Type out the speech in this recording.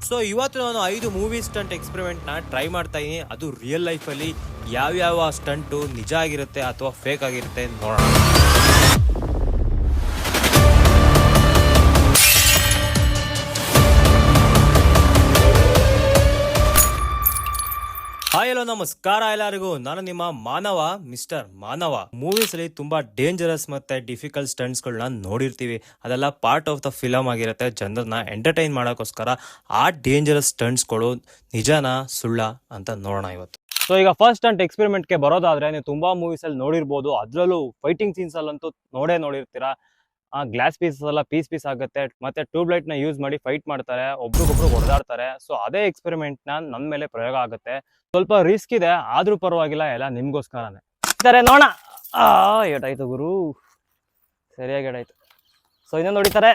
So ಇವತ್ತು ನಾನು 5 movie stunt ಎಕ್ಸ್ಪೆರಿಮೆಂಟ್ನ try ಮಾಡ್ತಾ ಇದ್ದೀನಿ. ಅದು ರಿಯಲ್ ಲೈಫಲ್ಲಿ ಯಾವ್ಯಾವ ಸ್ಟಂಟು ನಿಜ ಆಗಿರುತ್ತೆ ಅಥವಾ ಫೇಕ್ ಆಗಿರುತ್ತೆ ನೋಡೋಣ. ಹಾಯ್ ಹಲೋ ನಮಸ್ಕಾರ ಎಲ್ಲರಿಗೂ. ನಾನು ನಿಮ್ಮ ಮಾನವ, ಮಿಸ್ಟರ್ ಮಾನವ. ಮೂವೀಸ್ ಅಲ್ಲಿ ತುಂಬಾ ಡೇಂಜರಸ್ ಮತ್ತೆ ಡಿಫಿಕಲ್ಟ್ ಸ್ಟಂಟ್ಸ್ ಗಳನ್ನ ನೋಡಿರ್ತೀವಿ. ಅದೆಲ್ಲ ಪಾರ್ಟ್ ಆಫ್ ದ ಫಿಲಮ್ ಆಗಿರುತ್ತೆ. ಜನರನ್ನ ಎಂಟರ್ಟೈನ್ ಮಾಡೋಕ್ಕೋಸ್ಕರ ಆ ಡೇಂಜರಸ್ ಸ್ಟಂಟ್ಸ್ಗಳು ನಿಜಾನ ಸುಳ್ಳ ಅಂತ ನೋಡೋಣ ಇವತ್ತು. ಸೊ ಈಗ ಫಸ್ಟ್ ಸ್ಟಂಟ್ ಎಕ್ಸ್ಪೆರಿಮೆಂಟ್ಗೆ ಬರೋದಾದ್ರೆ ನೀವು ತುಂಬಾ ಮೂವೀಸ್ ಅಲ್ಲಿ ನೋಡಿರ್ಬೋದು. ಅದ್ರಲ್ಲೂ ಫೈಟಿಂಗ್ ಸೀನ್ಸ್ ಅಲ್ಲಂತೂ ನೋಡಿರ್ತೀರಾ. ಆ ಗ್ಲಾಸ್ ಪೀಸಸ್ ಎಲ್ಲ ಪೀಸ್ ಆಗುತ್ತೆ. ಮತ್ತೆ ಟ್ಯೂಬ್ಲೈಟ್ ನ ಯೂಸ್ ಮಾಡಿ ಫೈಟ್ ಮಾಡ್ತಾರೆ, ಒಬ್ರಿಗೊಬ್ರು ಹೊಡೆದಾಡ್ತಾರೆ. ಸೊ ಅದೇ ಎಕ್ಸ್ಪೆರಿಮೆಂಟ್ ನನ್ನ ಮೇಲೆ ಪ್ರಯೋಗ ಆಗುತ್ತೆ. ಸ್ವಲ್ಪ ರಿಸ್ಕ್ ಇದೆ, ಆದ್ರೂ ಪರವಾಗಿಲ್ಲ, ಎಲ್ಲ ನಿಮ್ಗೋಸ್ಕರನೇ ನೋಡ. ಏಟಾಯ್ತು ಗುರು, ಸರಿಯಾಗಿ ಏಟಾಯ್ತು. ಸೊ ಇನ್ನೊಂದು ಹೊಡಿತಾರೆ.